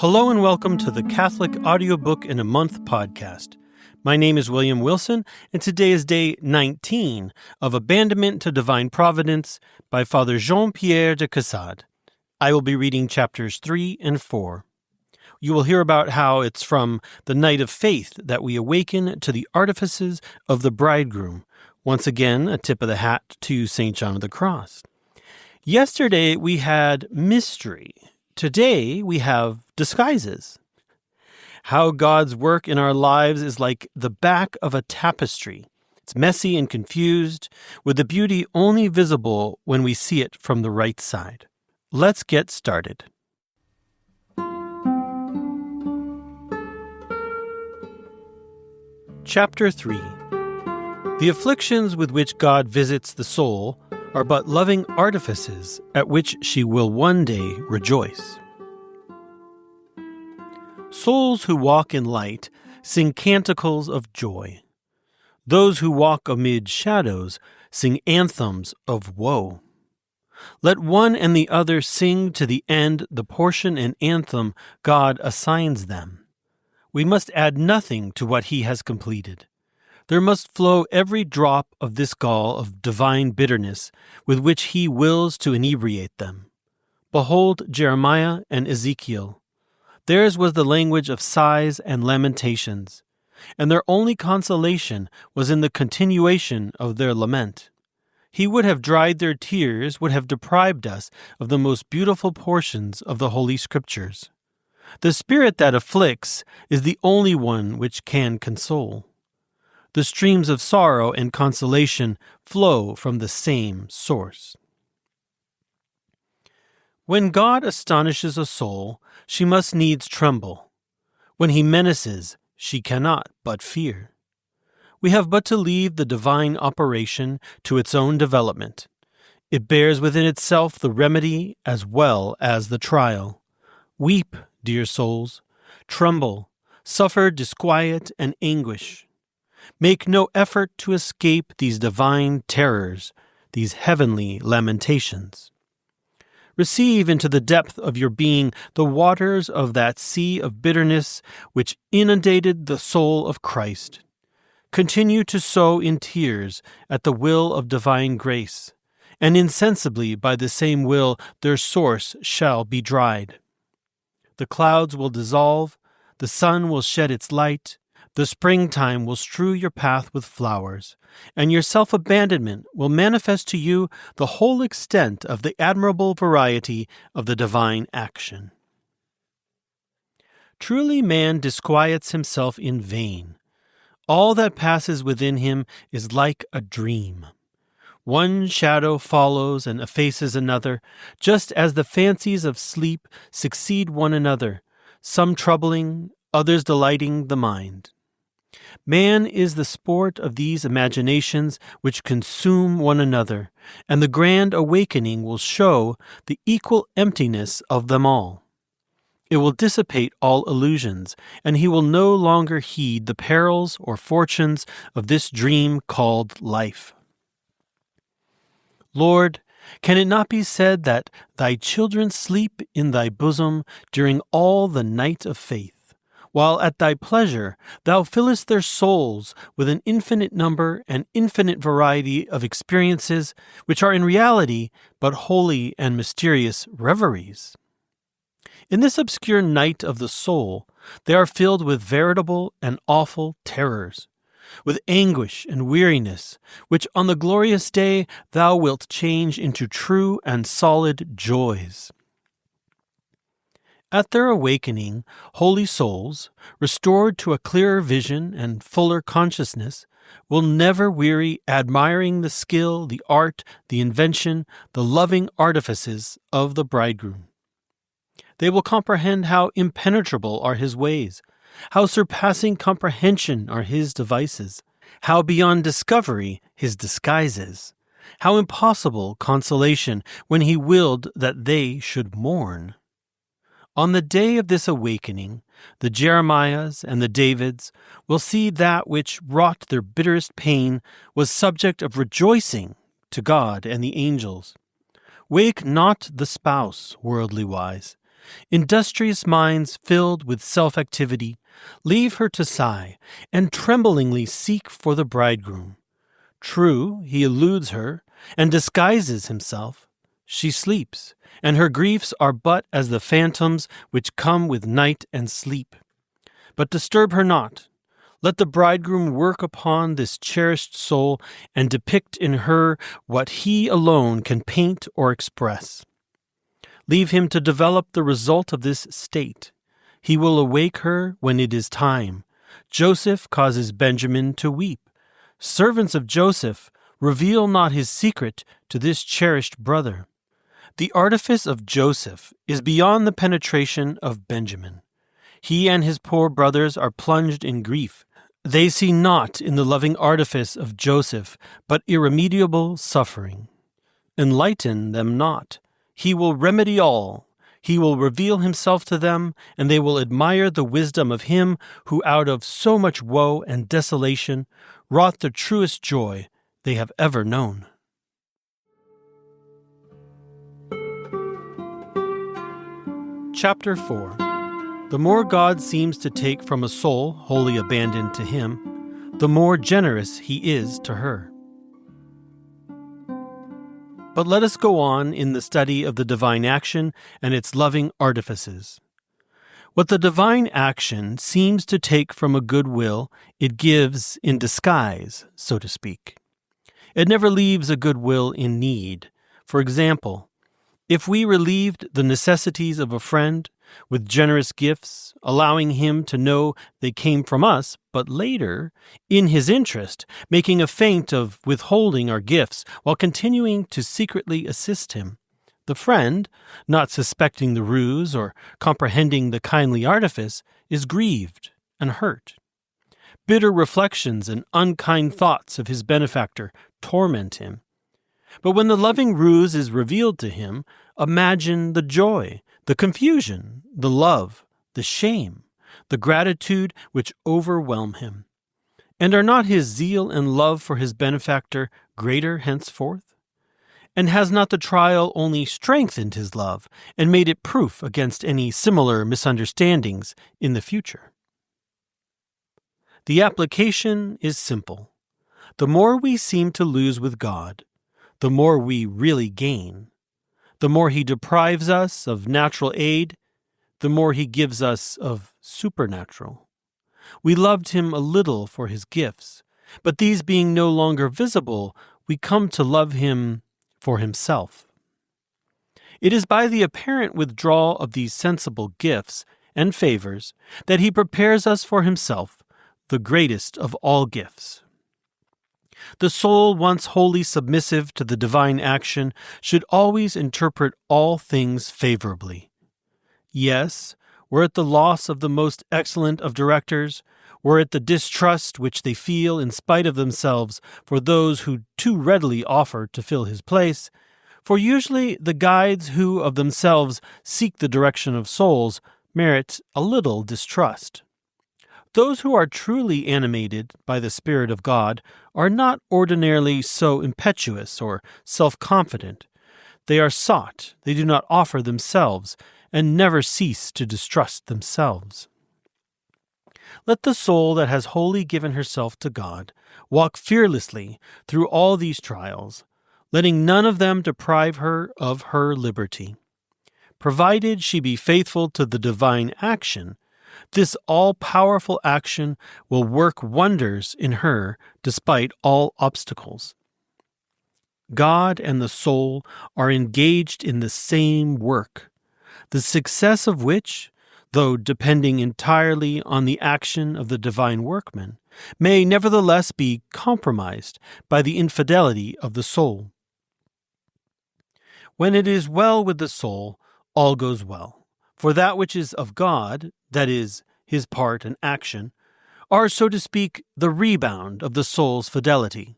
Hello and welcome to the Catholic Audiobook in a Month podcast. My name is William Wilson, and today is day 19 of Abandonment to Divine Providence by Father Jean-Pierre de Caussade. I will be reading chapters 3 and 4. You will hear about how it's from the night of faith that we awaken to the artifices of the bridegroom. Once again, a tip of the hat to St. John of the Cross. Yesterday we had mystery. Today we have disguises. How God's work in our lives is like the back of a tapestry. It's messy and confused, with the beauty only visible when we see it from the right side. Let's get started. Chapter 3. The afflictions with which God visits the soul are but loving artifices at which she will one day rejoice. Souls who walk in light sing canticles of joy. Those who walk amid shadows sing anthems of woe. Let one and the other sing to the end the portion and anthem God assigns them. We must add nothing to what He has completed. There must flow every drop of this gall of divine bitterness with which He wills to inebriate them. Behold Jeremiah and Ezekiel. Theirs was the language of sighs and lamentations, and their only consolation was in the continuation of their lament. He would have dried their tears, would have deprived us of the most beautiful portions of the Holy Scriptures. The spirit that afflicts is the only one which can console. The streams of sorrow and consolation flow from the same source. When God astonishes a soul, she must needs tremble. When He menaces, she cannot but fear. We have but to leave the divine operation to its own development. It bears within itself the remedy as well as the trial. Weep, dear souls, tremble, suffer disquiet and anguish. Make no effort to escape these divine terrors, these heavenly lamentations. Receive into the depth of your being the waters of that sea of bitterness which inundated the soul of Christ. Continue to sow in tears at the will of divine grace, and insensibly by the same will their source shall be dried. The clouds will dissolve, the sun will shed its light, the springtime will strew your path with flowers, and your self-abandonment will manifest to you the whole extent of the admirable variety of the divine action. Truly man disquiets himself in vain. All that passes within him is like a dream. One shadow follows and effaces another, just as the fancies of sleep succeed one another, some troubling, others delighting the mind. Man is the sport of these imaginations which consume one another, and the grand awakening will show the equal emptiness of them all. It will dissipate all illusions, and he will no longer heed the perils or fortunes of this dream called life. Lord, can it not be said that thy children sleep in thy bosom during all the night of faith? While at thy pleasure thou fillest their souls with an infinite number and infinite variety of experiences, which are in reality but holy and mysterious reveries. In this obscure night of the soul, they are filled with veritable and awful terrors, with anguish and weariness, which on the glorious day thou wilt change into true and solid joys. At their awakening, holy souls, restored to a clearer vision and fuller consciousness, will never weary admiring the skill, the art, the invention, the loving artifices of the bridegroom. They will comprehend how impenetrable are His ways, how surpassing comprehension are His devices, how beyond discovery His disguises, how impossible consolation when He willed that they should mourn. On the day of this awakening, the Jeremiahs and the Davids will see that which wrought their bitterest pain was subject of rejoicing to God and the angels. Wake not the spouse, worldly wise. Industrious minds filled with self-activity leave her to sigh and tremblingly seek for the bridegroom. True, he eludes her and disguises himself. She sleeps, and her griefs are but as the phantoms which come with night and sleep. But disturb her not. Let the bridegroom work upon this cherished soul and depict in her what he alone can paint or express. Leave him to develop the result of this state. He will awake her when it is time. Joseph causes Benjamin to weep. Servants of Joseph, reveal not his secret to this cherished brother. The artifice of Joseph is beyond the penetration of Benjamin. He and his poor brothers are plunged in grief. They see naught in the loving artifice of Joseph, but irremediable suffering. Enlighten them not. He will remedy all. He will reveal himself to them, and they will admire the wisdom of him who out of so much woe and desolation wrought the truest joy they have ever known. Chapter 4. The more God seems to take from a soul wholly abandoned to him, the more generous he is to her. But let us go on in the study of the divine action and its loving artifices. What the divine action seems to take from a good will, it gives in disguise, so to speak. It never leaves a good will in need. For example, if we relieved the necessities of a friend with generous gifts, allowing him to know they came from us, but later, in his interest, making a feint of withholding our gifts while continuing to secretly assist him, the friend, not suspecting the ruse or comprehending the kindly artifice, is grieved and hurt. Bitter reflections and unkind thoughts of his benefactor torment him. But when the loving ruse is revealed to him, imagine the joy, the confusion, the love, the shame, the gratitude which overwhelm him. And are not his zeal and love for his benefactor greater henceforth? And has not the trial only strengthened his love and made it proof against any similar misunderstandings in the future? The application is simple. The more we seem to lose with God, the more we really gain. The more he deprives us of natural aid, the more he gives us of supernatural. We loved him a little for his gifts, but these being no longer visible, we come to love him for himself. It is by the apparent withdrawal of these sensible gifts and favors that he prepares us for himself, the greatest of all gifts. The soul once wholly submissive to the divine action should always interpret all things favorably. Yes, were it the loss of the most excellent of directors, were it the distrust which they feel in spite of themselves for those who too readily offer to fill his place, for usually the guides who of themselves seek the direction of souls merit a little distrust. Those who are truly animated by the Spirit of God are not ordinarily so impetuous or self-confident. They are sought, they do not offer themselves, and never cease to distrust themselves. Let the soul that has wholly given herself to God walk fearlessly through all these trials, letting none of them deprive her of her liberty. Provided she be faithful to the divine action, this all-powerful action will work wonders in her despite all obstacles. God and the soul are engaged in the same work, the success of which, though depending entirely on the action of the divine workman, may nevertheless be compromised by the infidelity of the soul. When it is well with the soul, all goes well. For that which is of God, that is, his part and action, are, so to speak, the rebound of the soul's fidelity.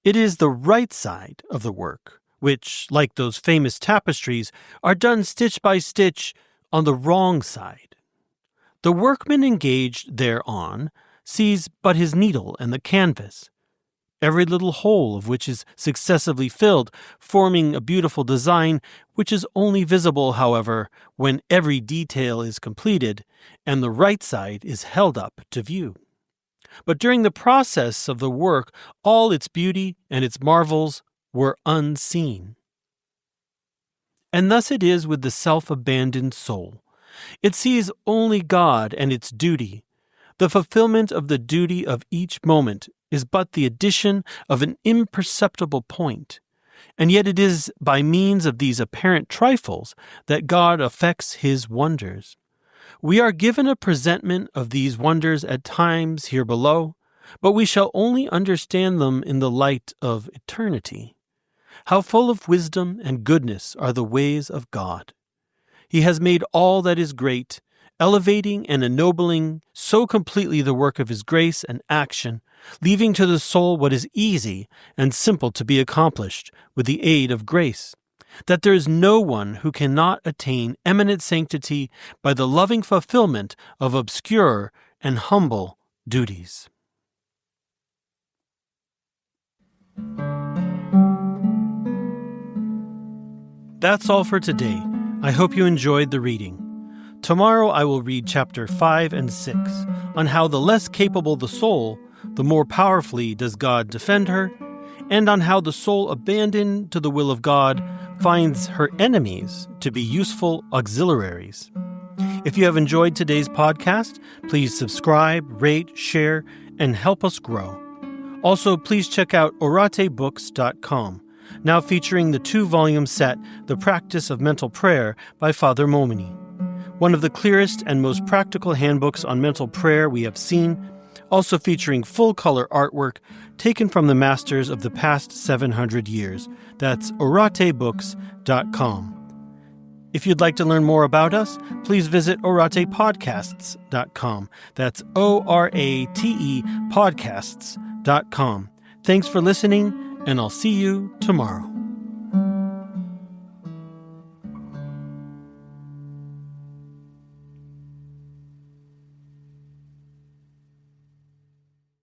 It is the right side of the work, which, like those famous tapestries, are done stitch by stitch on the wrong side. The workman engaged thereon sees but his needle and the canvas, every little hole of which is successively filled, forming a beautiful design which is only visible, however, when every detail is completed and the right side is held up to view. But during the process of the work, all its beauty and its marvels were unseen. And thus it is with the self-abandoned soul. It sees only God and its duty. The fulfillment of the duty of each moment is but the addition of an imperceptible point, and yet it is by means of these apparent trifles that God effects his wonders. We are given a presentment of these wonders at times here below, but we shall only understand them in the light of eternity. How full of wisdom and goodness are the ways of God! He has made all that is great, elevating and ennobling so completely the work of his grace and action, leaving to the soul what is easy and simple to be accomplished with the aid of grace, that there is no one who cannot attain eminent sanctity by the loving fulfillment of obscure and humble duties. That's all for today. I hope you enjoyed the reading. Tomorrow I will read chapter 5 and 6 on how the less capable the soul, the more powerfully does God defend her, and on how the soul abandoned to the will of God finds her enemies to be useful auxiliaries. If you have enjoyed today's podcast, please subscribe, rate, share, and help us grow. Also, please check out oratebooks.com, now featuring the 2-volume set, The Practice of Mental Prayer by Father Momini, one of the clearest and most practical handbooks on mental prayer we have seen, also featuring full-color artwork taken from the masters of the past 700 years. That's oratebooks.com. If you'd like to learn more about us, please visit oratepodcasts.com. That's ORATE podcasts.com. Thanks for listening, and I'll see you tomorrow.